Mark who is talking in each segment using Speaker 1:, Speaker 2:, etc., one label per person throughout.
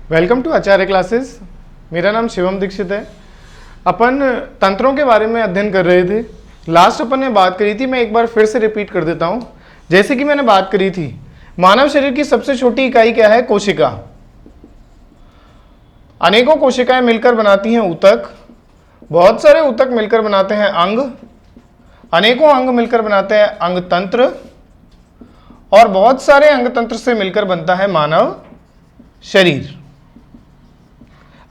Speaker 1: Welcome to Acharya classes. मेरा नाम शिवम दीक्षित है। अपन तंत्रों के बारे में अध्ययन कर रहे थे। लास्ट अपन ने बात करी थी, मैं एक बार फिर से रिपीट कर देता हूं। जैसे कि मैंने बात करी थी, मानव शरीर की सबसे छोटी इकाई क्या है? कोशिका। अनेकों कोशिकाएं मिलकर बनाती हैं ऊतक, बहुत सारे ऊतक मिलकर बनाते हैं अंग, अनेकों अंग मिलकर बनाते हैं अंग तंत्र, और बहुत सारे अंग तंत्र से मिलकर बनता है मानव शरीर।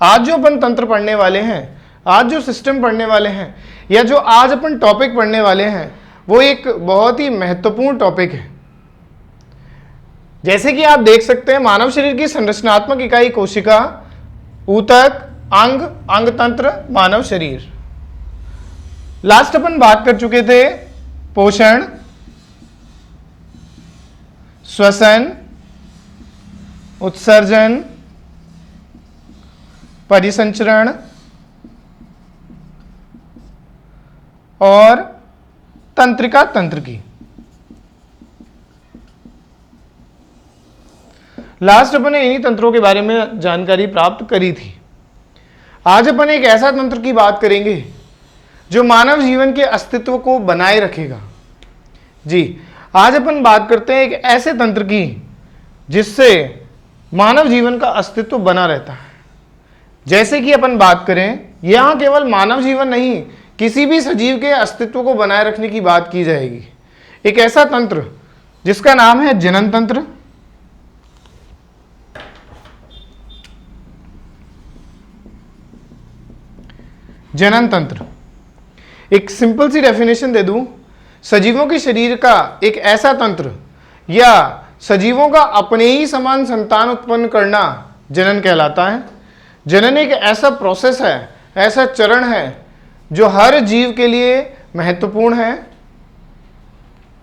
Speaker 1: आज जो अपन तंत्र पढ़ने वाले हैं, आज जो सिस्टम पढ़ने वाले हैं, या जो आज अपन टॉपिक पढ़ने वाले हैं, वो एक बहुत ही महत्वपूर्ण टॉपिक है। जैसे कि आप देख सकते हैं, मानव शरीर की संरचनात्मक इकाई कोशिका, ऊतक, अंग, अंग तंत्र, मानव शरीर। लास्ट अपन बात कर चुके थे पोषण, श्वसन, उत्सर्जन, परिसंचरण और तंत्रिका तंत्र की। लास्ट अपन ने इन्हीं तंत्रों के बारे में जानकारी प्राप्त करी थी। आज अपन एक ऐसा तंत्र की बात करेंगे जो मानव जीवन के अस्तित्व को बनाए रखेगा। जी, आज अपन बात करते हैं एक ऐसे तंत्र की जिससे मानव जीवन का अस्तित्व बना रहता है। जैसे कि अपन बात करें, यहां केवल मानव जीवन नहीं, किसी भी सजीव के अस्तित्व को बनाए रखने की बात की जाएगी। एक ऐसा तंत्र जिसका नाम है जनन तंत्र। जनन तंत्र एक सिंपल सी डेफिनेशन दे दूं, सजीवों के शरीर का एक ऐसा तंत्र या सजीवों का अपने ही समान संतान उत्पन्न करना जनन कहलाता है। जनन एक ऐसा प्रोसेस है, ऐसा चरण है जो हर जीव के लिए महत्वपूर्ण है।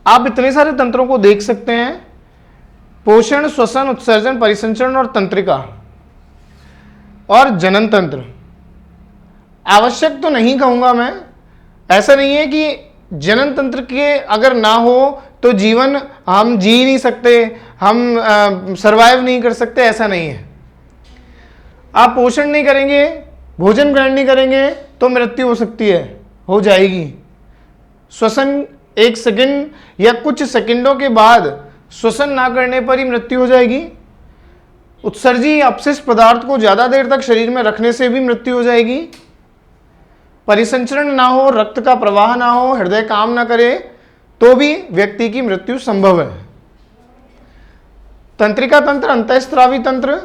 Speaker 1: आप इतने सारे तंत्रों को देख सकते हैं: पोषण, श्वसन, उत्सर्जन, परिसंचरण और तंत्रिका। और जनन तंत्र आवश्यक तो नहीं कहूंगा मैं, ऐसा नहीं है कि जनन तंत्र के अगर ना हो तो जीवन हम जी नहीं सकते, हम सरवाइव नहीं कर सकते, ऐसा नहीं है। आप पोषण नहीं करेंगे, भोजन ग्रहण नहीं करेंगे तो मृत्यु हो सकती है, हो जाएगी। श्वसन एक सेकंड या कुछ सेकंडों के बाद श्वसन ना करने पर ही मृत्यु हो जाएगी। उत्सर्जी अपशिष्ट पदार्थ को ज्यादा देर तक शरीर में रखने से भी मृत्यु हो जाएगी। परिसंचरण ना हो, रक्त का प्रवाह ना हो, हृदय काम ना करे तो भी व्यक्ति की मृत्यु संभव है। तंत्रिका तंत्र, अंतःस्रावी तंत्र,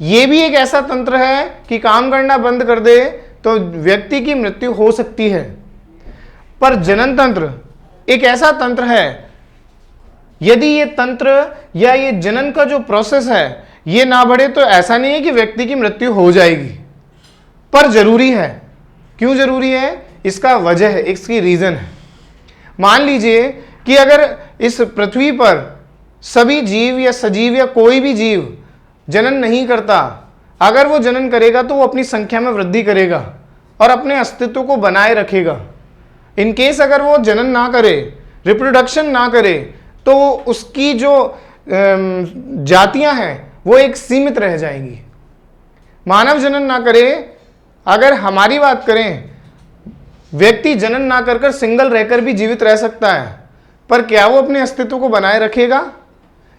Speaker 1: यह भी एक ऐसा तंत्र है कि काम करना बंद कर दे तो व्यक्ति की मृत्यु हो सकती है। पर जनन तंत्र एक ऐसा तंत्र है, यदि ये तंत्र या ये जनन का जो प्रोसेस है ये ना बढ़े तो ऐसा नहीं है कि व्यक्ति की मृत्यु हो जाएगी, पर जरूरी है। क्यों जरूरी है? इसका वजह है, इसकी रीजन है। मान लीजिए कि अगर इस पृथ्वी पर सभी जीव या सजीव या कोई भी जीव जनन नहीं करता, अगर वो जनन करेगा तो वो अपनी संख्या में वृद्धि करेगा और अपने अस्तित्व को बनाए रखेगा। इन केस अगर वो जनन ना करे, रिप्रोडक्शन ना करे, तो उसकी जो जातियां हैं वो एक सीमित रह जाएंगी। मानव जनन ना करे, अगर हमारी बात करें, व्यक्ति जनन ना कर सिंगल रहकर भी जीवित रह सकता है, पर क्या वो अपने अस्तित्व को बनाए रखेगा?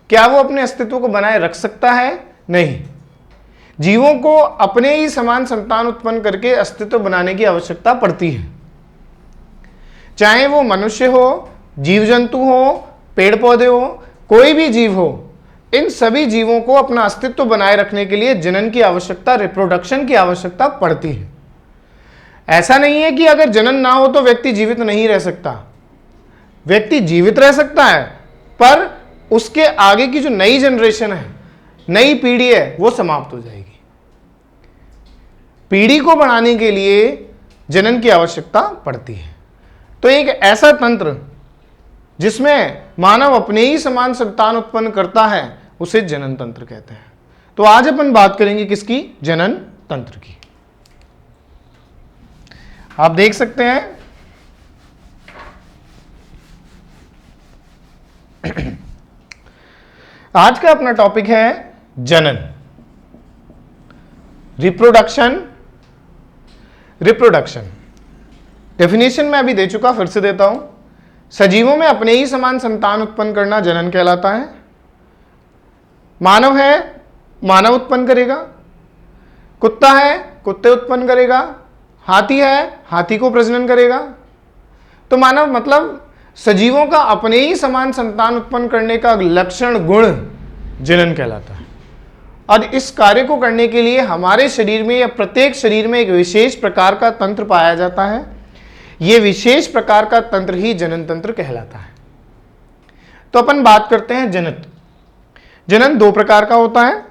Speaker 1: क्या वो अपने अस्तित्व को बनाए रख सकता है? नहीं। जीवों को अपने ही समान संतान उत्पन्न करके अस्तित्व बनाने की आवश्यकता पड़ती है। चाहे वो मनुष्य हो, जीव जंतु हो, पेड़ पौधे हो, कोई भी जीव हो, इन सभी जीवों को अपना अस्तित्व बनाए रखने के लिए जनन की आवश्यकता, रिप्रोडक्शन की आवश्यकता पड़ती है। ऐसा नहीं है कि अगर जनन ना हो तो व्यक्ति जीवित नहीं रह सकता। व्यक्ति जीवित रह सकता है, पर उसके आगे की जो नई जनरेशन है, नई पीढ़ी है, वो समाप्त हो जाएगी। पीढ़ी को बढ़ाने के लिए जनन की आवश्यकता पड़ती है। तो एक ऐसा तंत्र जिसमें मानव अपने ही समान संतान उत्पन्न करता है, उसे जनन तंत्र कहते हैं। तो आज अपन बात करेंगे किसकी? जनन तंत्र की। आप देख सकते हैं आज का अपना टॉपिक है जनन। रिप्रोडक्शन, रिप्रोडक्शन डेफिनेशन में अभी दे चुका, फिर से देता हूं। सजीवों में अपने ही समान संतान उत्पन्न करना जनन कहलाता है। मानव है, मानव उत्पन्न करेगा। कुत्ता है, कुत्ते उत्पन्न करेगा। हाथी है, हाथी को प्रजनन करेगा। तो मानव मतलब सजीवों का अपने ही समान संतान उत्पन्न करने का लक्षण गुण जनन कहलाता है। और इस कार्य को करने के लिए हमारे शरीर में या प्रत्येक शरीर में एक विशेष प्रकार का तंत्र पाया जाता है। यह विशेष प्रकार का तंत्र ही जनन तंत्र कहलाता है। तो अपन बात करते हैं जनन। जनन दो प्रकार का होता है,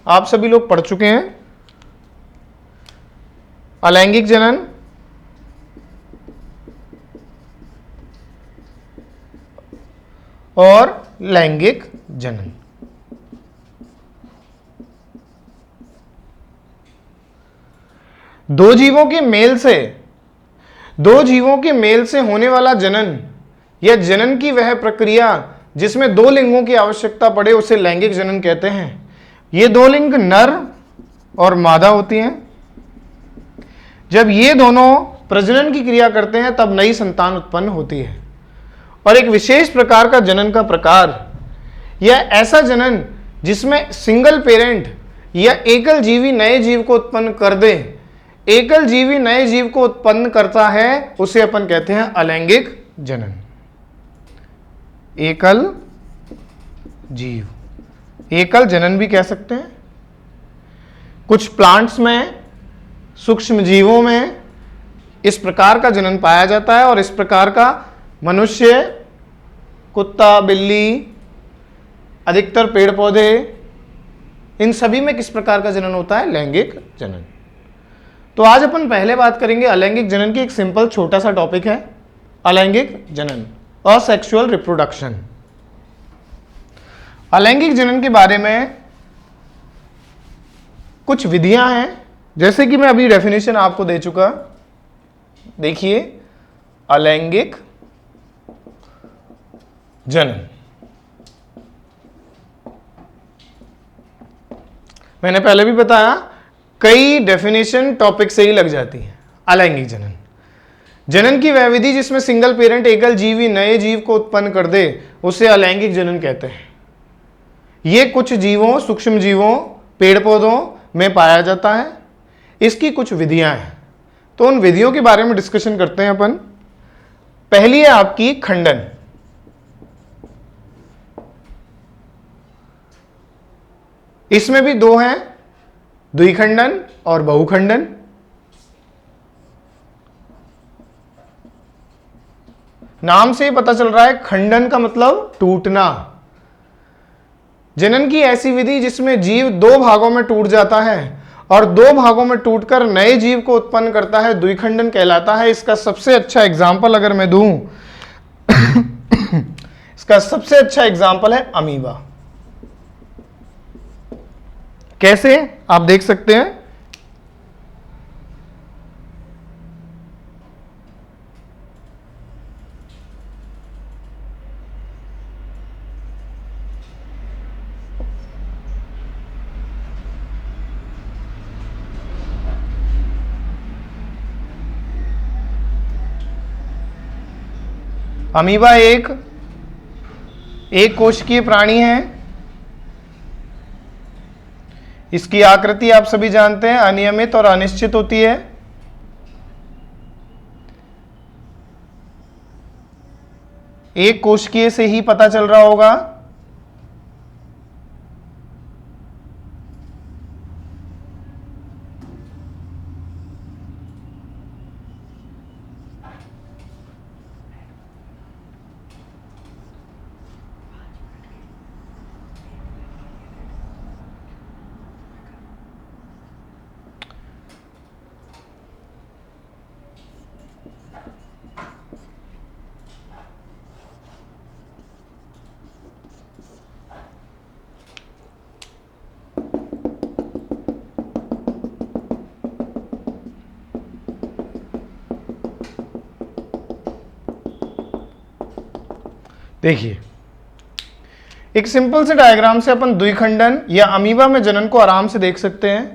Speaker 1: आप सभी लोग पढ़ चुके हैं। अलैंगिक जनन और लैंगिक जनन। दो जीवों के मेल से होने वाला जनन या जनन की वह प्रक्रिया जिसमें दो लिंगों की आवश्यकता पड़े उसे लैंगिक जनन कहते हैं। ये दो लिंग नर और मादा होती हैं। जब ये दोनों प्रजनन की क्रिया करते हैं तब नई संतान उत्पन्न होती है। और एक विशेष प्रकार का जनन का प्रकार या ऐसा जनन जिसमें सिंगल पेरेंट या एकल जीवी नए जीव को उत्पन्न कर दे, एकल जीवी नए जीव को उत्पन्न करता है, उसे अपन कहते हैं अलैंगिक जनन। एकल जीव, एकल जनन भी कह सकते हैं। कुछ प्लांट्स में, सूक्ष्म जीवों में इस प्रकार का जनन पाया जाता है और इस प्रकार का मनुष्य, कुत्ता, बिल्ली, अधिकतर पेड़ पौधे, इन सभी में किस प्रकार का जनन होता है? लैंगिक जनन। तो आज अपन पहले बात करेंगे अलैंगिक जनन की। एक सिंपल छोटा सा टॉपिक है अलैंगिक जनन, असेक्सुअल रिप्रोडक्शन। अलैंगिक जनन के बारे में कुछ विधियां हैं, जैसे कि मैं अभी डेफिनेशन आपको दे चुका। देखिए, अलैंगिक जनन, मैंने पहले भी बताया, कई डेफिनेशन टॉपिक से ही लग जाती है। अलैंगिक जनन, जनन की वह विधि जिसमें सिंगल पेरेंट एकल जीवी नए जीव को उत्पन्न कर दे, उसे अलैंगिक जनन कहते हैं। यह कुछ जीवों, सूक्ष्म जीवों, पेड़ पौधों में पाया जाता है। इसकी कुछ विधियां हैं, तो उन विधियों के बारे में डिस्कशन करते हैं अपन। पहली है आपकी खंडन। इसमें भी दो हैं, द्विखंडन और बहुखंडन। नाम से ही पता चल रहा है, खंडन का मतलब टूटना। जनन की ऐसी विधि जिसमें जीव दो भागों में टूट जाता है और दो भागों में टूटकर नए जीव को उत्पन्न करता है, द्विखंडन कहलाता है। इसका सबसे अच्छा एग्जाम्पल अगर मैं दूं इसका सबसे अच्छा एग्जाम्पल है अमीबा। कैसे, आप देख सकते हैं। अमीबा एक कोशिकीय प्राणी है। इसकी आकृति आप सभी जानते हैं, अनियमित और अनिश्चित होती है। एक कोशिकीय से ही पता चल रहा होगा। देखिए, एक सिंपल से डायग्राम से अपन द्विखंडन या अमीबा में जनन को आराम से देख सकते हैं।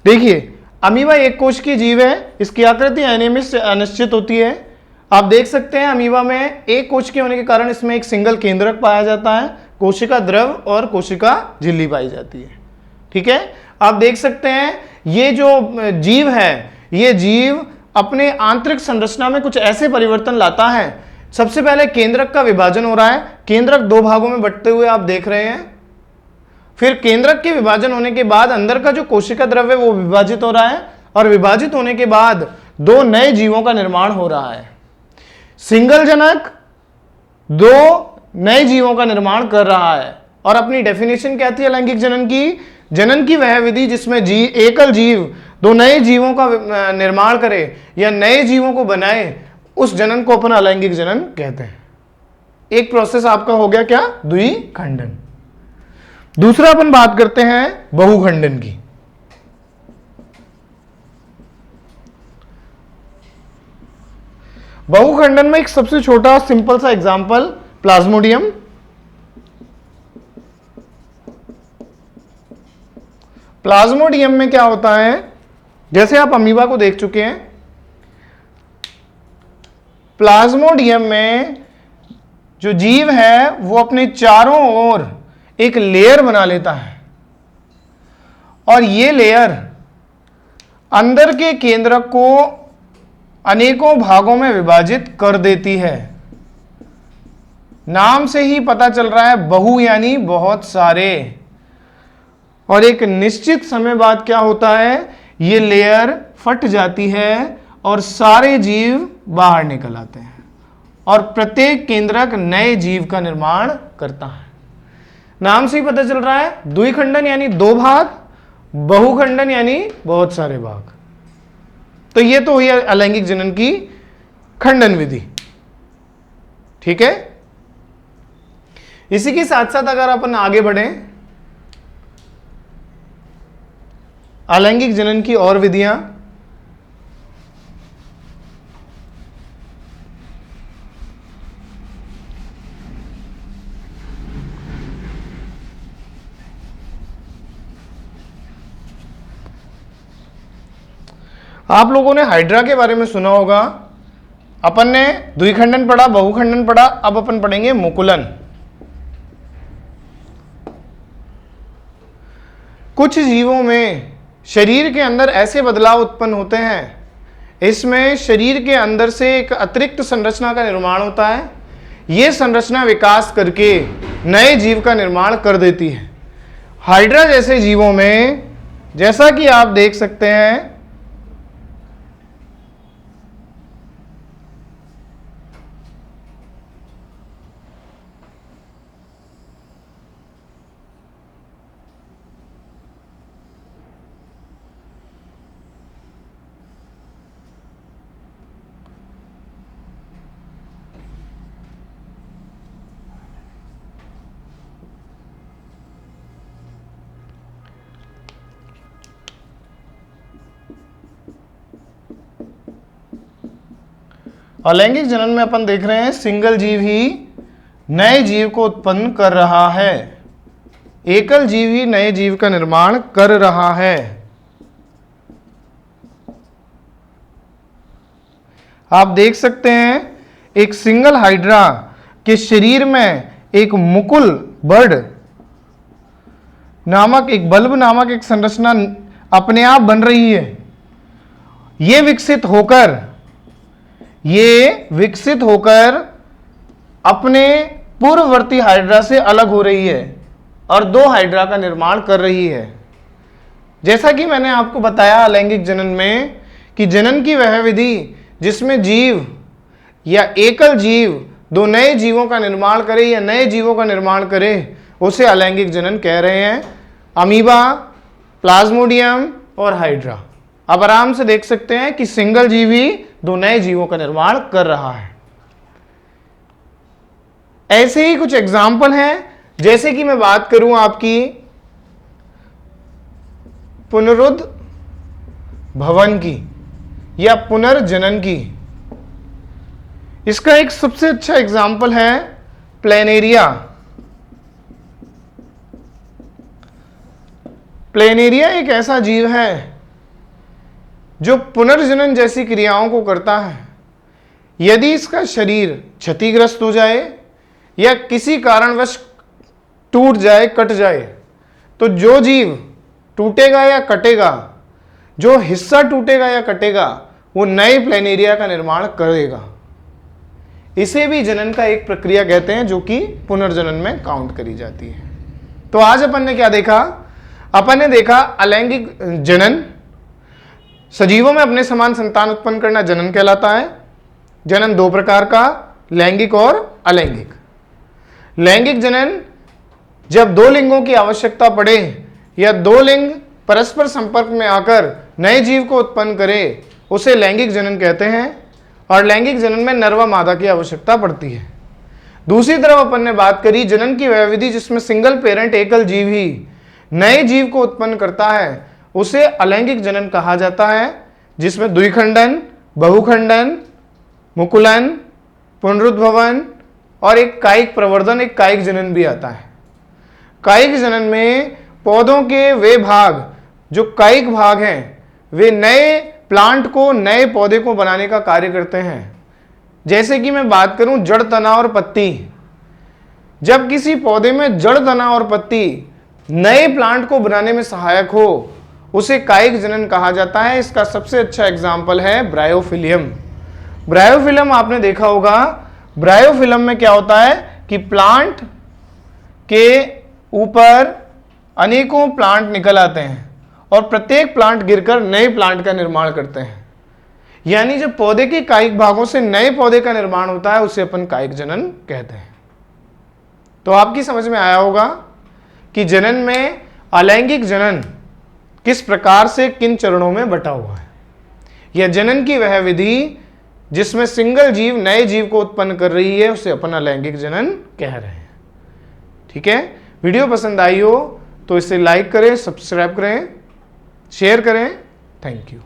Speaker 1: देखिए, अमीबा एक कोश की जीव है, इसकी आकृति अनियमित से अनिश्चित होती है। आप देख सकते हैं अमीबा में एक कोश के होने के कारण इसमें एक सिंगल केंद्रक पाया जाता है, कोशिका द्रव और कोशिका झिल्ली पाई जाती है। ठीक है, आप देख सकते हैं ये जो जीव है, ये जीव अपने आंतरिक संरचना में कुछ ऐसे परिवर्तन लाता है। सबसे पहले केंद्रक का विभाजन हो रहा है, केंद्रक दो भागों में बंटते हुए आप देख रहे हैं। फिर केंद्रक के विभाजन होने के बाद अंदर का जो कोशिका द्रव है वो विभाजित हो रहा है, और विभाजित होने के बाद दो नए जीवों का निर्माण हो रहा है। सिंगल जनक दो नए जीवों का निर्माण कर रहा है। और अपनी डेफिनेशन क्या थी अलैंगिक जनन की? जनन की वह विधि जिसमें एकल जीव दो नए जीवों का निर्माण करे या नए जीवों को बनाए, उस जनन को अपन अलैंगिक जनन कहते हैं। एक प्रोसेस आपका हो गया क्या? द्विखंडन। दूसरा अपन बात करते हैं बहुखंडन की। बहुखंडन में एक सबसे छोटा सिंपल सा एग्जांपल प्लाज्मोडियम। प्लाज्मोडियम में क्या होता है, जैसे आप अमीबा को देख चुके हैं, प्लाज्मोडियम में जो जीव है वो अपने चारों ओर एक लेयर बना लेता है, और ये लेयर अंदर के केंद्रक को अनेकों भागों में विभाजित कर देती है। नाम से ही पता चल रहा है बहु यानी बहुत सारे। और एक निश्चित समय बाद क्या होता है, ये लेयर फट जाती है और सारे जीव बाहर निकल आते हैं, और प्रत्येक केंद्रक नए जीव का निर्माण करता है। नाम से ही पता चल रहा है द्विखंडन यानी दो भाग, बहुखंडन यानी बहुत सारे भाग। तो ये तो हुई अलैंगिक जनन की खंडन विधि। ठीक है, इसी के साथ साथ अगर अपन आगे बढ़ें, अलैंगिक जनन की और विधियां, आप लोगों ने हाइड्रा के बारे में सुना होगा। अपन ने द्विखंडन पढ़ा, बहुखंडन पढ़ा, अब अपन पढ़ेंगे मुकुलन। कुछ जीवों में शरीर के अंदर ऐसे बदलाव उत्पन्न होते हैं, इसमें शरीर के अंदर से एक अतिरिक्त संरचना का निर्माण होता है। यह संरचना विकास करके नए जीव का निर्माण कर देती है। हाइड्रा जैसे जीवों में, जैसा कि आप देख सकते हैं, अलैंगिक जनन में अपन देख रहे हैं सिंगल जीव ही नए जीव को उत्पन्न कर रहा है, एकल जीव ही नए जीव का निर्माण कर रहा है। आप देख सकते हैं एक सिंगल हाइड्रा के शरीर में एक मुकुल बर्ड नामक एक बल्ब नामक एक संरचना अपने आप बन रही है। ये विकसित होकर अपने पूर्ववर्ती हाइड्रा से अलग हो रही है और दो हाइड्रा का निर्माण कर रही है। जैसा कि मैंने आपको बताया अलैंगिक जनन में कि जनन की वह विधि जिसमें जीव या एकल जीव दो नए जीवों का निर्माण करे या नए जीवों का निर्माण करे, उसे अलैंगिक जनन कह रहे हैं। अमीबा, प्लाज्मोडियम और हाइड्रा। अब आराम से देख सकते हैं कि सिंगल जीव ही दो नए जीवों का निर्माण कर रहा है। ऐसे ही कुछ एग्जाम्पल हैं, जैसे कि मैं बात करूं आपकी पुनरुद्ध भवन की या पुनर्जनन की। इसका एक सबसे अच्छा एग्जाम्पल है प्लेनेरिया। प्लेनेरिया एक ऐसा जीव है जो पुनर्जनन जैसी क्रियाओं को करता है। यदि इसका शरीर क्षतिग्रस्त हो जाए या किसी कारणवश टूट जाए, कट जाए, तो जो जीव टूटेगा या कटेगा, जो हिस्सा टूटेगा या कटेगा, वो नए प्लेनेरिया का निर्माण करेगा। इसे भी जनन का एक प्रक्रिया कहते हैं, जो कि पुनर्जनन में काउंट करी जाती है। तो आज अपन ने क्या देखा? अपन ने देखा अलैंगिक जनन। सजीवों में अपने समान संतान उत्पन्न करना जनन कहलाता है। जनन दो प्रकार का, लैंगिक और अलैंगिक। लैंगिक जनन जब दो लिंगों की आवश्यकता पड़े या दो लिंग परस्पर संपर्क में आकर नए जीव को उत्पन्न करे, उसे लैंगिक जनन कहते हैं। और लैंगिक जनन में नर व मादा की आवश्यकता पड़ती है। दूसरी तरफ अपन ने बात करी जनन की वह विधि जिसमें सिंगल पेरेंट, एकल जीव ही नए जीव को उत्पन्न करता है, उसे अलैंगिक जनन कहा जाता है, जिसमें द्विखंडन, बहुखंडन, मुकुलन, पुनरुद्भवन और एक कायिक प्रवर्धन, एक कायिक जनन भी आता है। कायिक जनन में पौधों के वे भाग जो कायिक भाग हैं, वे नए प्लांट को, नए पौधे को बनाने का कार्य करते हैं। जैसे कि मैं बात करूं जड़, तना और पत्ती। जब किसी पौधे में जड़, तना और पत्ती नए प्लांट को बनाने में सहायक हो, उसे कायिक जनन कहा जाता है। इसका सबसे अच्छा एग्जाम्पल है ब्रायोफिलियम। ब्रायोफिलियम आपने देखा होगा। ब्रायोफिलियम में क्या होता है कि प्लांट के ऊपर अनेकों प्लांट निकल आते हैं और प्रत्येक प्लांट गिरकर नए प्लांट का निर्माण करते हैं। यानी जब पौधे के कायिक भागों से नए पौधे का निर्माण होता है, उसे अपन कायिक जनन कहते हैं। तो आपकी समझ में आया होगा कि जनन में अलैंगिक जनन किस प्रकार से किन चरणों में बटा हुआ है। यह जनन की वह विधि जिसमें सिंगल जीव नए जीव को उत्पन्न कर रही है, उसे अपन अलैंगिक जनन कह रहे हैं। ठीक है, वीडियो पसंद आई हो तो इसे लाइक करें, सब्सक्राइब करें, शेयर करें। Thank you.